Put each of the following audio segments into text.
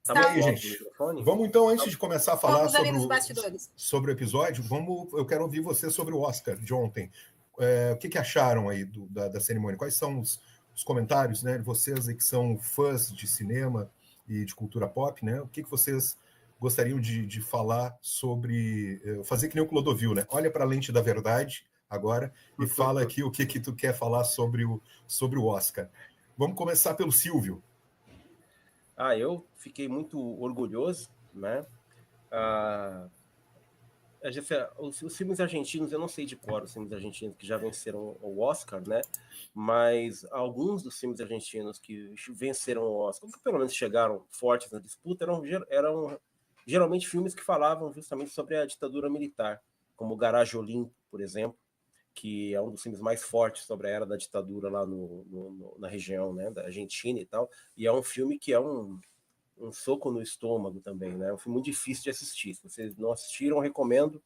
Tá e aí, gente? Vamos então, antes de começar a falar sobre o episódio, eu quero ouvir você sobre o Oscar de ontem. O que acharam aí da cerimônia? Quais são os comentários, né? Vocês aí que são fãs de cinema e de cultura pop, né? O que vocês gostariam de falar sobre... fazer que nem o Clodovil, né? Olha para a lente da verdade agora e fala aqui o que tu quer falar sobre o Oscar. Vamos começar pelo Silvio. Eu fiquei muito orgulhoso, né? Os filmes argentinos, eu não sei de cor os filmes argentinos que já venceram o Oscar, né? Mas alguns dos filmes argentinos que venceram o Oscar, que pelo menos chegaram fortes na disputa, eram geralmente filmes que falavam justamente sobre a ditadura militar, como Garagem Olimpo, por exemplo, que é um dos filmes mais fortes sobre a era da ditadura lá na região, né, da Argentina e tal, e é um filme que é um soco no estômago também, né? É um filme muito difícil de assistir. Se vocês não assistiram, recomendo,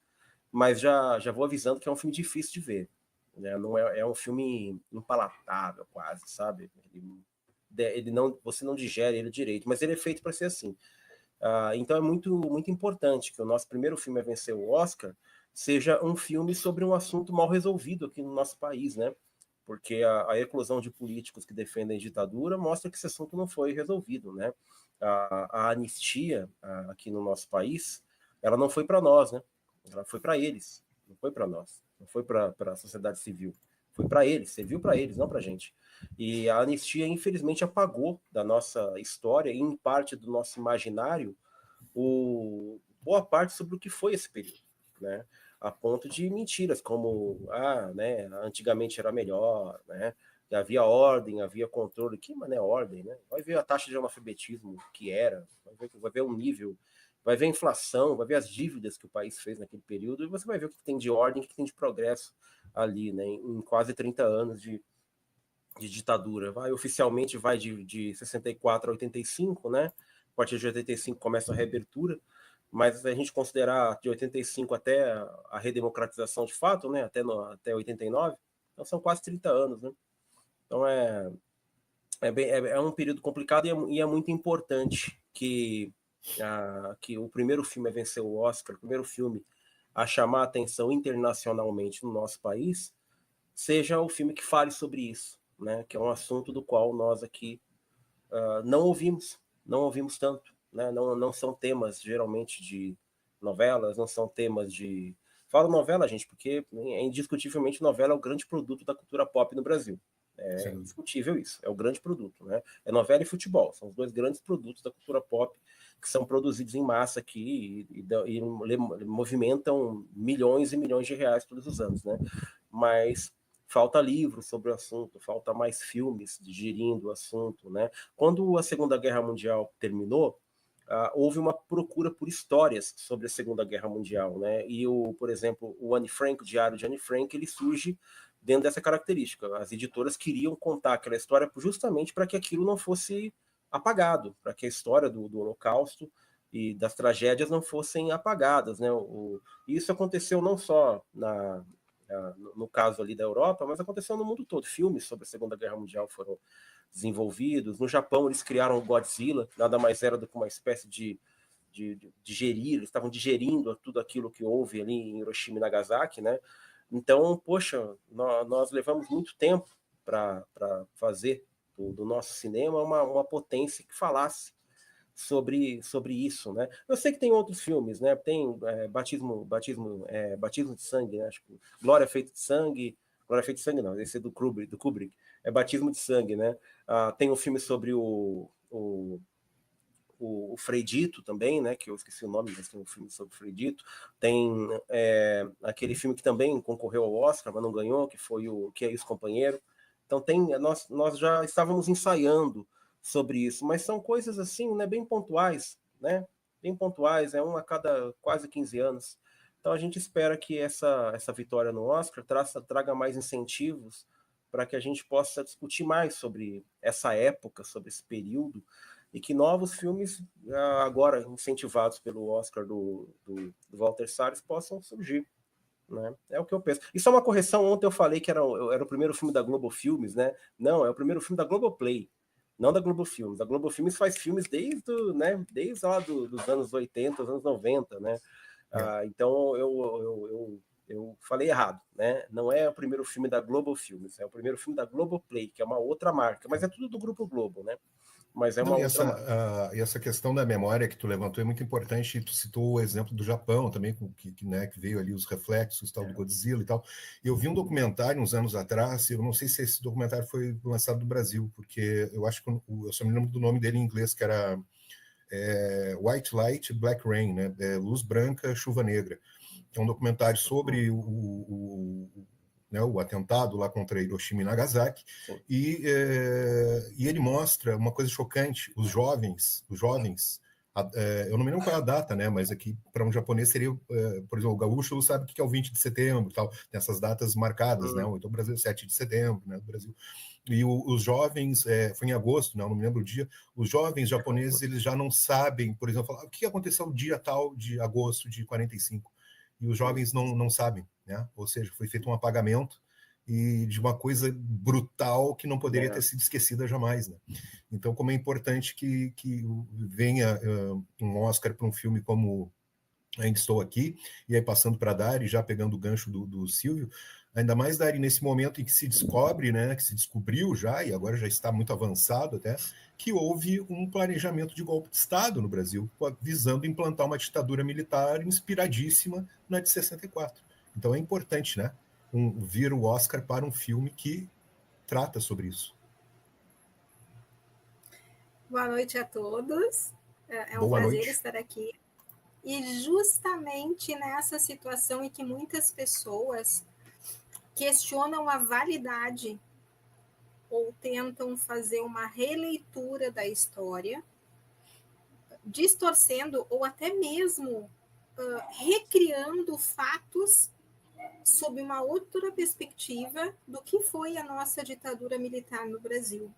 mas já vou avisando que é um filme difícil de ver, né? Não é um filme impalatável quase, sabe? Ele não, você não digere ele direito, mas ele é feito para ser assim. Então é muito, muito importante que o nosso primeiro filme a vencer o Oscar seja um filme sobre um assunto mal resolvido aqui no nosso país, né? Porque a eclosão de políticos que defendem a ditadura mostra que esse assunto não foi resolvido, né? A anistia aqui no nosso país, ela não foi para nós, né? Ela foi para eles, não foi para nós, não foi para a sociedade civil, foi para eles, serviu para eles, não para a gente. E a anistia, infelizmente, apagou da nossa história e em parte do nosso imaginário boa parte sobre o que foi esse período, né? A ponto de mentiras como né, antigamente era melhor, né? Havia ordem, havia controle. Que mané ordem, né? Vai ver a taxa de analfabetismo que era, vai ver o nível, vai ver a inflação, vai ver as dívidas que o país fez naquele período e você vai ver o que tem de ordem, o que tem de progresso ali, né? Em quase 30 anos de ditadura. Oficialmente vai de 64 a 85, né? A partir de 85 começa a reabertura, mas se a gente considerar de 85 até a redemocratização de fato, né? Até 89, então são quase 30 anos, né? Então é um período complicado e é muito importante que o primeiro filme a vencer o Oscar, o primeiro filme a chamar a atenção internacionalmente no nosso país, seja o filme que fale sobre isso, né? Que é um assunto do qual nós aqui não ouvimos tanto, né? Não são temas geralmente de novelas, não são temas de... Falo novela, gente, porque indiscutivelmente novela é o grande produto da cultura pop no Brasil. É indiscutível isso, é o grande produto, né? É novela e futebol, são os dois grandes produtos da cultura pop que são produzidos em massa aqui e movimentam milhões e milhões de reais todos os anos, né? Mas falta livros sobre o assunto, falta mais filmes digerindo o assunto, né? Quando a Segunda Guerra Mundial terminou, houve uma procura por histórias sobre a Segunda Guerra Mundial, né? E por exemplo, o Anne Frank, o Diário de Anne Frank, ele surge dentro dessa característica. As editoras queriam contar aquela história justamente para que aquilo não fosse apagado, para que a história do Holocausto e das tragédias não fossem apagadas, né? Isso aconteceu não só no caso ali da Europa, mas aconteceu no mundo todo. Filmes sobre a Segunda Guerra Mundial foram desenvolvidos. No Japão, eles criaram o Godzilla, nada mais era do que uma espécie de digerir, eles estavam digerindo tudo aquilo que houve ali em Hiroshima e Nagasaki, né? Então, poxa, nós levamos muito tempo para fazer do nosso cinema uma potência que falasse sobre isso, né? Eu sei que tem outros filmes, né? Tem Batismo de Sangue, né? Acho que Glória Feita de Sangue não, esse é do Kubrick, é Batismo de Sangue, né? Tem um filme sobre o Frei Dito também, né? Que eu esqueci o nome, mas tem um filme sobre o Frei Dito. Tem aquele filme que também concorreu ao Oscar, mas não ganhou, que foi o Que é Isso, Companheiro. Então nós já estávamos ensaiando sobre isso, mas são coisas assim, né, bem pontuais, né? Bem pontuais, é um a cada quase 15 anos. Então a gente espera que essa vitória no Oscar traga mais incentivos para que a gente possa discutir mais sobre essa época, sobre esse período, e que novos filmes, agora incentivados pelo Oscar do Walter Salles, possam surgir. Né? É o que eu penso. E só uma correção, ontem eu falei que era o primeiro filme da Globo Filmes, né? Não, é o primeiro filme da Globoplay. Não da Globo Filmes. A Globo Filmes faz filmes desde lá dos anos 80, dos anos 90, né? Então eu falei errado, né? Não é o primeiro filme da Globo Filmes, é o primeiro filme da Globoplay, que é uma outra marca, mas é tudo do Grupo Globo, né? Mas é uma outra marca. E essa questão da memória que tu levantou é muito importante, e tu citou o exemplo do Japão também, que veio ali os reflexos tal, do Godzilla e tal. Eu vi um documentário uns anos atrás, eu não sei se esse documentário foi lançado no Brasil, porque eu acho que eu só me lembro do nome dele em inglês, que era White Light, Black Rain, né? Luz Branca, Chuva Negra. É um documentário sobre o atentado lá contra Hiroshima e Nagasaki, e ele mostra uma coisa chocante: os jovens, eu não me lembro qual é a data, né? Mas aqui para um japonês seria, por exemplo, o gaúcho sabe o que é o 20 de setembro, tal, tem essas datas marcadas, né? Então o Brasil é 7 de setembro, né? O Brasil. E os jovens, foi em agosto, né? Eu não me lembro o dia, os jovens japoneses eles já não sabem, por exemplo, o que aconteceu no dia tal de agosto de 45, e os jovens não sabem, né? Ou seja, foi feito um apagamento e de uma coisa brutal que não poderia ter sido esquecida jamais, né? Então, como é importante que venha um Oscar para um filme como Ainda Estou Aqui, e aí passando para a Dari, já pegando o gancho do Silvio, ainda mais, Dari, nesse momento em que se descobre, né, que se descobriu já, e agora já está muito avançado até, que houve um planejamento de golpe de Estado no Brasil, visando implantar uma ditadura militar inspiradíssima na de 64. Então é importante, né, vir o Oscar para um filme que trata sobre isso. Boa noite a todos. É um Boa prazer noite. Estar aqui. E justamente nessa situação em que muitas pessoas questionam a validade ou tentam fazer uma releitura da história, distorcendo ou até mesmo recriando fatos sob uma outra perspectiva do que foi a nossa ditadura militar no Brasil.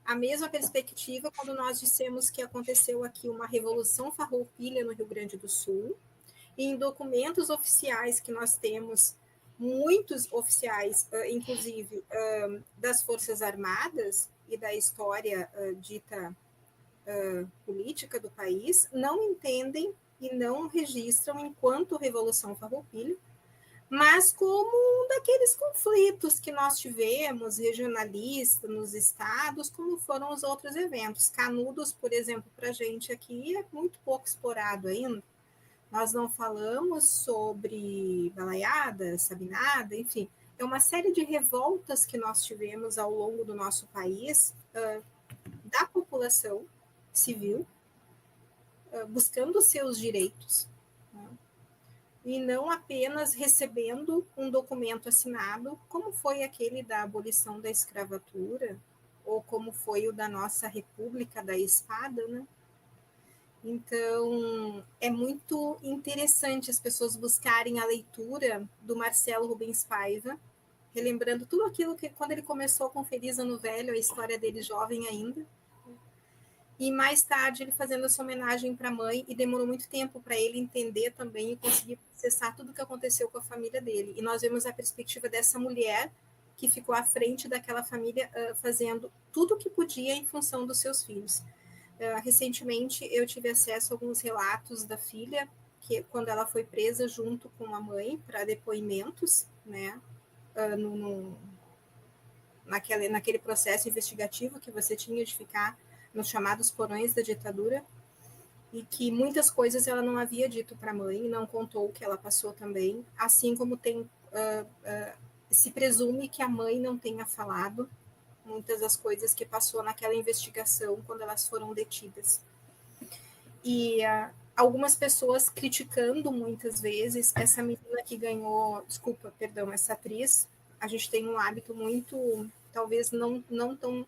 A mesma perspectiva quando nós dissemos que aconteceu aqui uma revolução farroupilha no Rio Grande do Sul, e em documentos oficiais que nós temos, muitos oficiais, inclusive das Forças Armadas e da história dita política do país, não entendem e não registram enquanto Revolução Farroupilha, mas como um daqueles conflitos que nós tivemos, regionalistas, nos estados, como foram os outros eventos. Canudos, por exemplo, para a gente aqui é muito pouco explorado ainda. Nós não falamos sobre Balaiada, Sabinada, enfim, é uma série de revoltas que nós tivemos ao longo do nosso país, da população civil, buscando seus direitos, né? E não apenas recebendo um documento assinado, como foi aquele da abolição da escravatura, ou como foi o da nossa República da Espada, né? Então, é muito interessante as pessoas buscarem a leitura do Marcelo Rubens Paiva, relembrando tudo aquilo que, quando ele começou com Feliz Ano Velho, a história dele jovem ainda, e mais tarde ele fazendo essa homenagem para a mãe, e demorou muito tempo para ele entender também e conseguir processar tudo o que aconteceu com a família dele. E nós vemos a perspectiva dessa mulher que ficou à frente daquela família, fazendo tudo o que podia em função dos seus filhos. Recentemente eu tive acesso a alguns relatos da filha, que quando ela foi presa junto com a mãe para depoimentos, né, naquele processo investigativo que você tinha de ficar nos chamados porões da ditadura, e que muitas coisas ela não havia dito para a mãe, não contou o que ela passou também, assim como se presume que a mãe não tenha falado muitas das coisas que passou naquela investigação quando elas foram detidas. E algumas pessoas criticando muitas vezes essa menina que ganhou, essa atriz. A gente tem um hábito muito, talvez não tão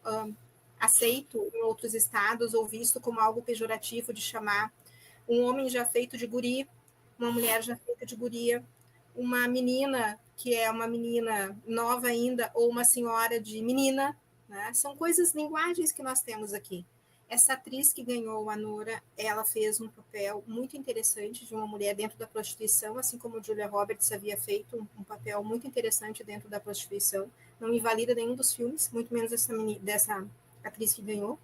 aceito em outros estados, ou visto como algo pejorativo, de chamar um homem já feito de guri, uma mulher já feita de guria, uma menina que é uma menina nova ainda, ou uma senhora de menina, né? São coisas, linguagens que nós temos aqui. Essa atriz que ganhou, a Nora, ela fez um papel muito interessante de uma mulher dentro da prostituição, assim como Julia Roberts havia feito um papel muito interessante dentro da prostituição. Não invalida nenhum dos filmes, muito menos dessa atriz que ganhou.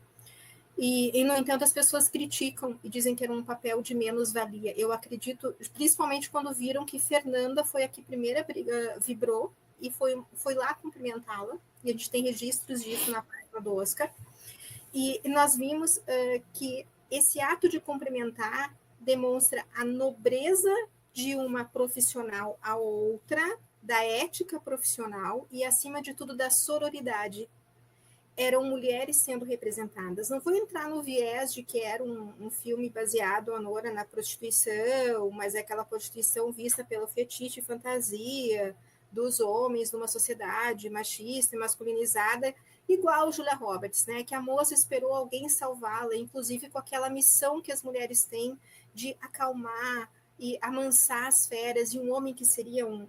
E, no entanto, as pessoas criticam e dizem que era um papel de menos-valia. Eu acredito, principalmente quando viram que Fernanda foi a que primeira vibrou e foi lá cumprimentá-la, e a gente tem registros disso na página do Oscar. E nós vimos que esse ato de cumprimentar demonstra a nobreza de uma profissional a outra, da ética profissional e, acima de tudo, da sororidade. Eram mulheres sendo representadas. Não vou entrar no viés de que era um filme baseado, Anora, na prostituição, mas é aquela prostituição vista pelo fetiche e fantasia dos homens numa sociedade machista e masculinizada, igual Julia Roberts, né? Que a moça esperou alguém salvá-la, inclusive com aquela missão que as mulheres têm de acalmar e amansar as feras, e um homem que seria um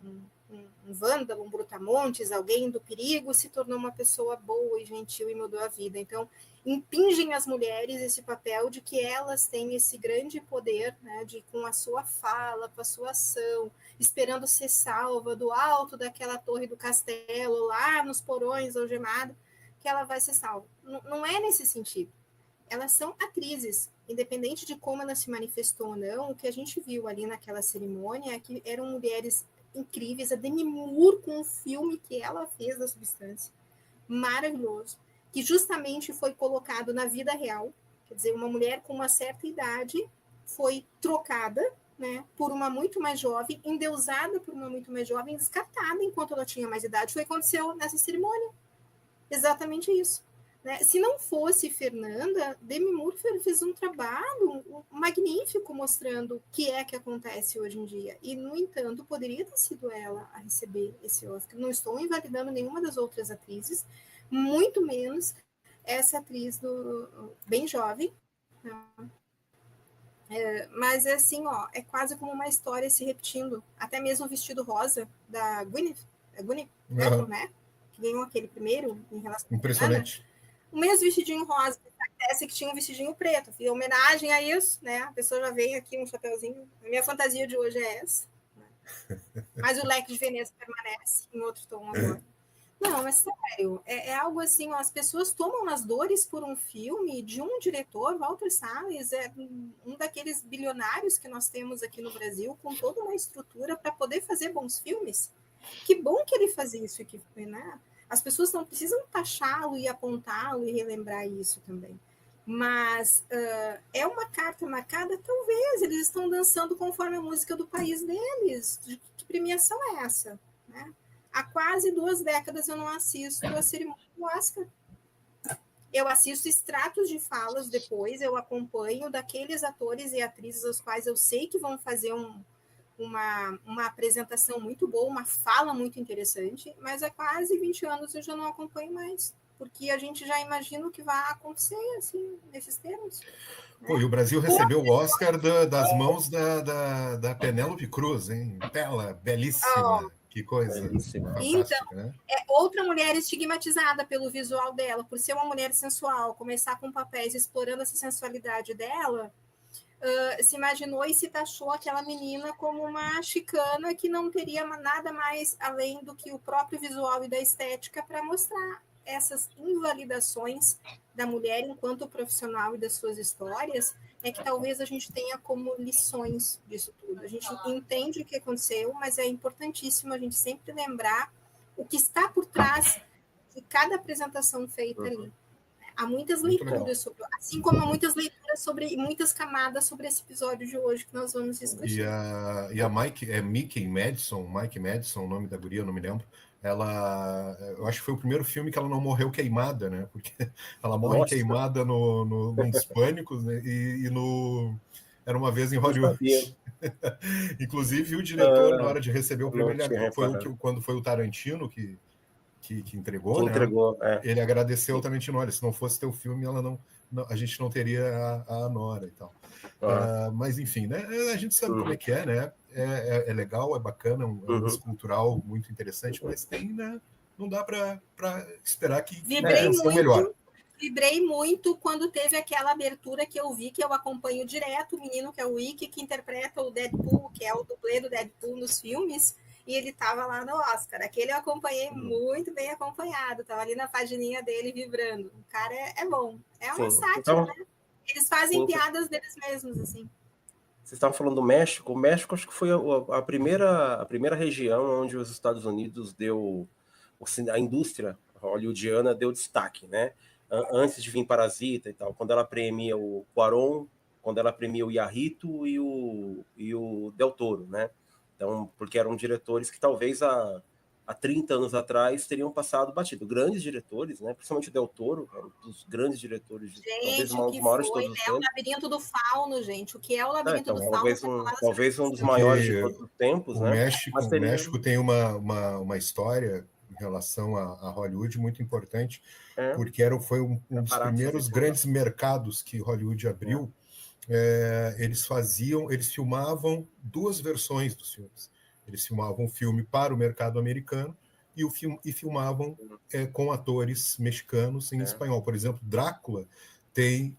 vândalo, um brutamontes, alguém do perigo, se tornou uma pessoa boa e gentil e mudou a vida. Então, impingem às mulheres esse papel de que elas têm esse grande poder, né, de com a sua fala, com a sua ação, esperando ser salva do alto daquela torre do castelo, lá nos porões algemada, que ela vai ser salva. Não é nesse sentido. Elas são atrizes, independente de como ela se manifestou ou não. O que a gente viu ali naquela cerimônia é que eram mulheres incríveis. A Demi Moore, com o filme que ela fez da Substância, maravilhoso, que justamente foi colocado na vida real. Quer dizer, uma mulher com uma certa idade foi trocada, né, por uma muito mais jovem, endeusada por uma muito mais jovem, descartada enquanto ela tinha mais idade. Foi o que aconteceu nessa cerimônia. Exatamente isso. Né? Se não fosse Fernanda, Demi Moore fez um trabalho magnífico mostrando o que é que acontece hoje em dia. E, no entanto, poderia ter sido ela a receber esse Oscar. Não estou invalidando nenhuma das outras atrizes, muito menos essa atriz bem jovem. Mas é assim, ó, é quase como uma história se repetindo. Até mesmo o vestido rosa da Gwyneth Paltrow, né? Que ganhou aquele primeiro em relação impressionante. O mesmo vestidinho rosa, essa que tinha um vestidinho preto. Em homenagem a isso, né? A pessoa já veio aqui um chapeuzinho. A minha fantasia de hoje é essa. Né? Mas o leque de Veneza permanece em outro tom agora. Não, é sério. É algo assim, ó, as pessoas tomam as dores por um filme de um diretor, Walter Salles, é um daqueles bilionários que nós temos aqui no Brasil, com toda uma estrutura para poder fazer bons filmes. Que bom que ele faz isso, né? As pessoas não precisam taxá-lo e apontá-lo e relembrar isso também. Mas é uma carta marcada, talvez. Eles estão dançando conforme a música do país deles. Que premiação é essa? Né? Há quase 2 décadas eu não assisto a cerimônia do Oscar. Eu assisto extratos de falas depois, eu acompanho daqueles atores e atrizes aos quais eu sei que vão fazer uma apresentação muito boa, uma fala muito interessante, mas há quase 20 anos eu já não acompanho mais, porque a gente já imagina o que vai acontecer, assim, nesses termos. Pô, e o Brasil recebeu o Oscar das mãos da Penélope Cruz, hein? Bela, belíssima, que coisa fantástica, então, né? É outra mulher estigmatizada pelo visual dela, por ser uma mulher sensual, começar com papéis explorando essa sensualidade dela, se imaginou e se taxou aquela menina como uma chicana que não teria nada mais além do que o próprio visual e da estética para mostrar essas invalidações da mulher enquanto profissional e das suas histórias, é que talvez a gente tenha como lições disso tudo. A gente entende o que aconteceu, mas é importantíssimo a gente sempre lembrar o que está por trás de cada apresentação feita ali. Há muitas leituras sobre, assim como há muitas leituras sobre muitas camadas sobre esse episódio de hoje que nós vamos discutir. E a Mickey Madison, o nome da guria, eu não me lembro. Eu acho que foi o primeiro filme que ela não morreu queimada, né? Porque ela morre queimada num dos Pânicos, né? Era uma vez em Hollywood. Inclusive, o diretor, na hora de receber o prêmio, quando foi o Tarantino que entregou, né? Ele agradeceu o Tarantino. Olha, se não fosse teu filme, a gente não teria a Nora e tal. Mas, enfim, né? A gente sabe como é que é, né? É legal, é bacana, é um lance cultural muito interessante, mas né? Não dá para esperar que seja melhor. Vibrei muito quando teve aquela abertura que eu vi, que eu acompanho direto, o menino que é o Wiki, que interpreta o Deadpool, que é o dublê do Deadpool nos filmes. e ele estava lá no Oscar. Aquele eu acompanhei muito bem acompanhado, estava ali na pagininha dele vibrando. O cara é bom. É uma sátira, então, né? Eles fazem piadas deles mesmos, assim. Vocês estavam falando do México. O México acho que foi a primeira região onde os Estados Unidos deu... A indústria hollywoodiana deu destaque, né? Antes de vir Parasita e tal. Quando ela premia o Cuarón, quando ela premia o Iñárritu e o Del Toro, né? Então, porque eram diretores que talvez há 30 anos atrás teriam passado batido. Grandes diretores, né? Principalmente o Del Toro, um dos grandes diretores, talvez o maior de todos os tempos. O Labirinto do Fauno, gente. O que é o Labirinto do Fauno? Talvez um dos maiores de todos os tempos, né? O México tem uma história em relação a Hollywood muito importante, porque foi um dos primeiros grandes mercados que Hollywood abriu. Eles filmavam duas versões dos filmes. Eles filmavam um filme para o mercado americano e filmavam com atores mexicanos em espanhol. Por exemplo, Drácula tem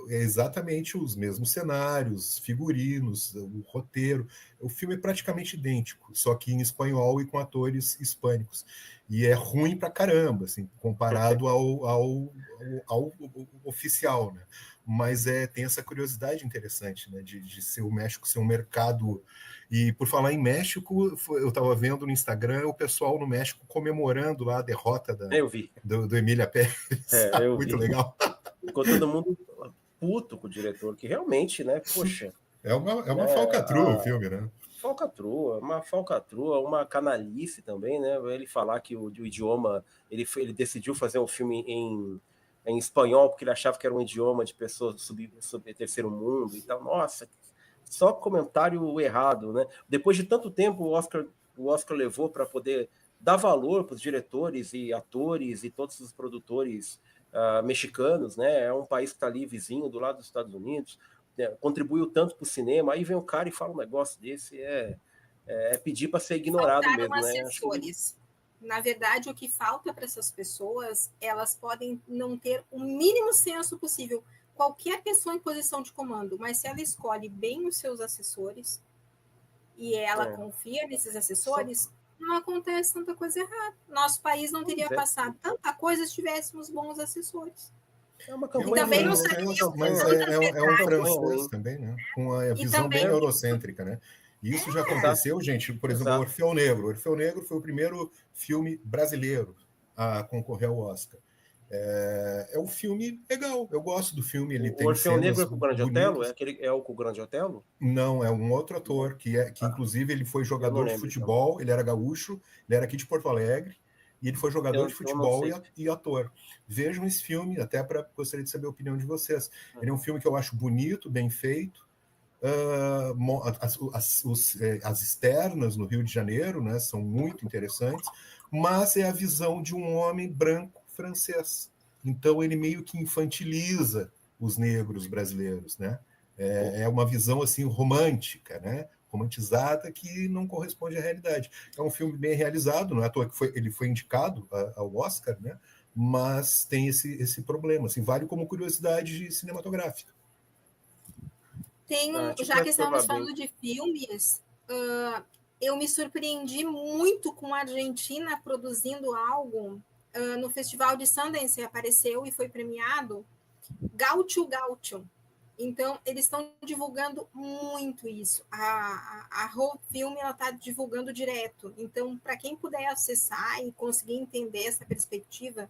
exatamente os mesmos cenários, figurinos, o roteiro. O filme é praticamente idêntico, só que em espanhol e com atores hispânicos. E é ruim pra caramba, assim, comparado ao oficial, né? Mas tem essa curiosidade interessante, né, de ser o México ser um mercado. E por falar em México, eu estava vendo no Instagram o pessoal no México comemorando lá a derrota do Emília Pérez. Muito legal. Ficou todo mundo puto com o diretor, que realmente, né, poxa... É uma falcatrua o filme, né? Uma falcatrua, uma canalice também, né? Ele falar que o idioma... Ele decidiu fazer um filme em espanhol porque ele achava que era um idioma de pessoas sobre terceiro mundo e tal. Nossa, só comentário errado, né? Depois de tanto tempo, o Oscar levou para poder dar valor para os diretores e atores e todos os produtores mexicanos, né? É um país que está ali vizinho, do lado dos Estados Unidos, contribuiu tanto para o cinema. Aí vem o cara e fala um negócio desse, pedir para ser ignorado mesmo, né? Assessores. Na verdade, o que falta para essas pessoas, elas podem não ter o mínimo senso possível. Qualquer pessoa em posição de comando, mas se ela escolhe bem os seus assessores e ela confia nesses assessores, não acontece tanta coisa errada. Nosso país não teria passado tanta coisa se tivéssemos bons assessores. É uma campanha, também não mas é um francês também, né? Com a visão bem eurocêntrica, né? Isso já aconteceu, gente. Por exemplo, o Orfeu Negro. O Orfeu Negro foi o primeiro filme brasileiro a concorrer ao Oscar. É um filme legal. Eu gosto do filme. Ele tem Orfeu Negro é com o Grande Otelo? É o com o Grande Otelo? Não, é um outro ator que inclusive ele foi jogador de futebol. Então. Ele era gaúcho. Ele era aqui de Porto Alegre. E ele foi jogador de futebol e ator. Vejam esse filme, até gostaria de saber a opinião de vocês. Ele é um filme que eu acho bonito, bem feito. As externas no Rio de Janeiro, né, são muito interessantes, mas é a visão de um homem branco francês. Então ele meio que infantiliza os negros brasileiros, né? É uma visão assim romântica, né? Romantizada, que não corresponde à realidade. É um filme bem realizado, não é à toa que ele foi indicado ao Oscar, né? Mas tem esse problema, assim, vale como curiosidade cinematográfica. Já que estamos falando de filmes, eu me surpreendi muito com a Argentina produzindo algo. No Festival de Sundance apareceu e foi premiado Gaúcho Gaúcho. Então, eles estão divulgando muito isso. A Whole Film está divulgando direto. Então, para quem puder acessar e conseguir entender essa perspectiva,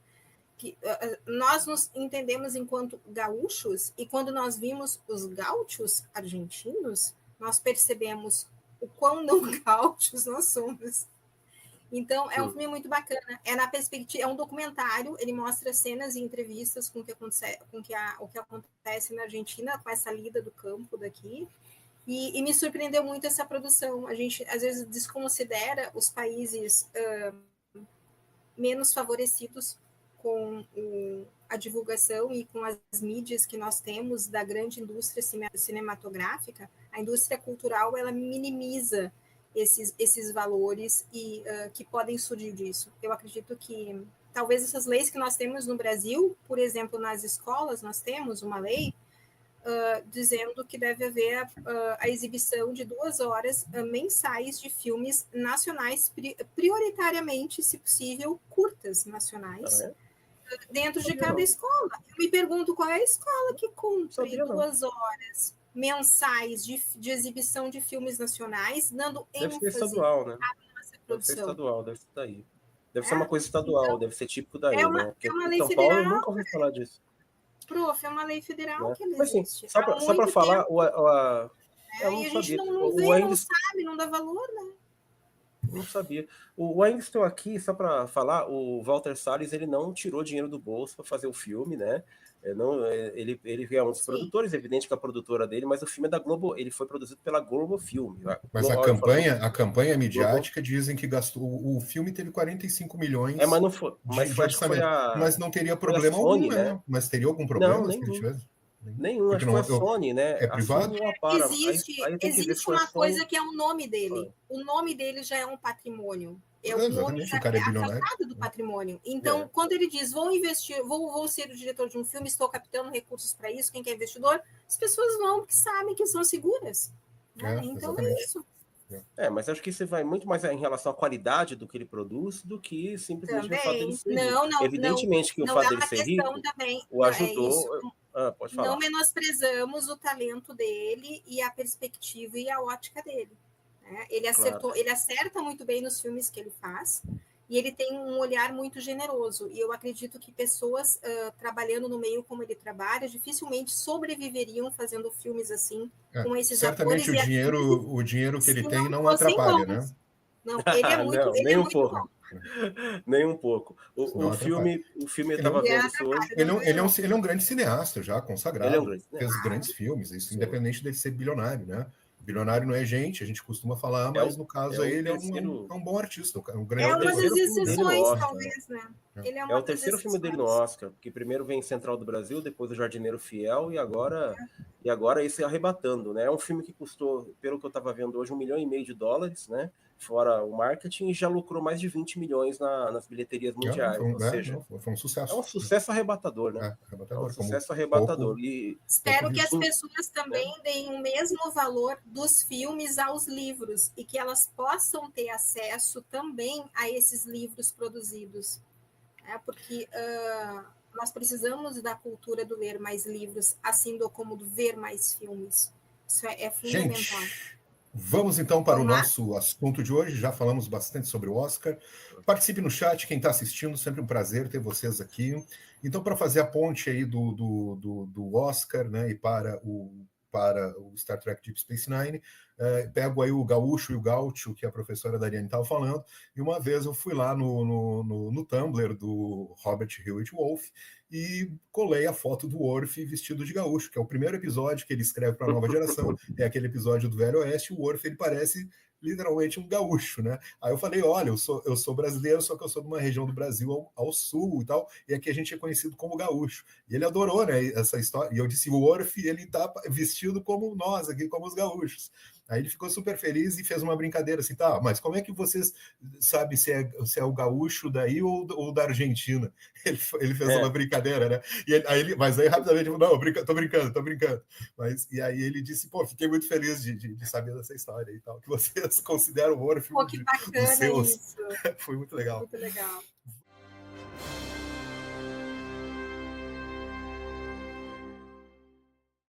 que nós nos entendemos enquanto gaúchos, e quando nós vimos os gaúchos argentinos, nós percebemos o quão não gaúchos nós somos. Então, é um filme muito bacana. É na perspectiva, é um documentário, ele mostra cenas e entrevistas com o que acontece na Argentina, com essa lida do campo daqui. E me surpreendeu muito essa produção. A gente, às vezes, desconsidera os países menos favorecidos com a divulgação e com as mídias que nós temos da grande indústria cinematográfica. A indústria cultural, ela minimiza esses valores e que podem surgir disso. Eu acredito que talvez essas leis que nós temos no Brasil, por exemplo, nas escolas, nós temos uma lei dizendo que deve haver a exibição de 2 horas mensais de filmes nacionais, prioritariamente, se possível, curtas nacionais, dentro de cada escola. Eu me pergunto qual é a escola que cumpre 2 horas mensais de exibição de filmes nacionais, dando ênfase estadual, né? à nossa produção. Deve ser estadual, deve ser daí. Deve ser uma coisa estadual, então, deve ser típico daí, né? Porque é uma lei em São federal, Paulo eu nunca ouvi falar disso. Prof, é uma lei federal, né? Que Mas, assim, existe. só para falar, eu não e a sabia. gente não vê, não sabe, não dá valor, né? Não sabia. O Weinstein aqui, só para falar, o Walter Salles, ele não tirou dinheiro do bolso para fazer o filme, né? Ele é um dos produtores, é evidente que a produtora dele, mas o filme é da Globo, ele foi produzido pela Globo Filme. Mas a campanha midiática dizem que gastou. O filme teve 45 milhões mas não foi, de orçamento. Mas não teria problema Sony, algum, né? Mas teria algum problema se ele tivesse? Nenhum, acho que foi a Sony, né? É privado? Existe uma coisa que é o nome dele. O nome dele já é um patrimônio. O nome já é afastado do patrimônio. Então, quando ele diz, vou investir, vou ser o diretor de um filme, estou captando recursos para isso, quem quer investidor, as pessoas vão porque sabem que são seguras. Né? Então, é isso. Mas acho que isso vai muito mais em relação à qualidade do que ele produz do que simplesmente o fato dele ser rico. Evidentemente que o fato dele ser rico o ajudou... Pode falar. Não menosprezamos o talento dele e a perspectiva e a ótica dele. Né? Ele acerta muito bem nos filmes que ele faz e ele tem um olhar muito generoso. E eu acredito que pessoas trabalhando no meio como ele trabalha dificilmente sobreviveriam fazendo filmes assim, com esses certamente atores. Certamente o dinheiro que ele tem não atrapalha, né? Não, ele é muito, nem um pouco. Bom. Nem um pouco. O filme eu estava vendo isso hoje. Ele é um grande cineasta já, consagrado. Ele é um grande cineasta. Fez grandes filmes, isso independente dele ser bilionário, né? Bilionário não é gente, a gente costuma falar, mas no caso aí ele é um bom artista. Um grande uma das exceções, talvez, né? Ele é o terceiro filme dele no Oscar, que primeiro vem Central do Brasil, depois O Jardineiro Fiel e agora esse Arrebatando, né? É um filme que custou, pelo que eu estava vendo hoje, $1,5 milhão, né? Fora o marketing, e já lucrou mais de 20 milhões nas bilheterias mundiais. Ou seja, foi um sucesso. É um sucesso arrebatador, né? É um sucesso arrebatador. Espero que as pessoas também deem o mesmo valor dos filmes aos livros e que elas possam ter acesso também a esses livros produzidos. Porque nós precisamos da cultura do ler mais livros, assim como do ver mais filmes. Isso é fundamental. Gente, vamos então para o nosso assunto de hoje. Já falamos bastante sobre o Oscar. Participe no chat, quem está assistindo, sempre um prazer ter vocês aqui. Então, para fazer a ponte aí do Oscar, né, e para o Star Trek Deep Space Nine, pego aí o Gaúcho e o Gaúcho, que a professora Dariane estava falando, e uma vez eu fui lá no Tumblr do Robert Hewitt Wolfe e colei a foto do Worf vestido de gaúcho, que é o primeiro episódio que ele escreve para a nova geração, é aquele episódio do Velho Oeste, o Worf ele parece literalmente um gaúcho, né? Aí eu falei, olha, eu sou brasileiro, só que eu sou de uma região do Brasil ao sul e tal, e aqui a gente é conhecido como gaúcho. E ele adorou, né, essa história. E eu disse, o Worf, ele tá vestido como nós aqui, como os gaúchos. Aí ele ficou super feliz e fez uma brincadeira assim, tá, mas como é que vocês sabem se é o gaúcho daí ou da Argentina? Ele fez uma brincadeira, né? Mas aí rapidamente ele falou, não, tô brincando. E aí ele disse, pô, fiquei muito feliz de saber dessa história e tal, que vocês consideram o Worf que bacana seus. isso. Foi muito legal. Muito legal.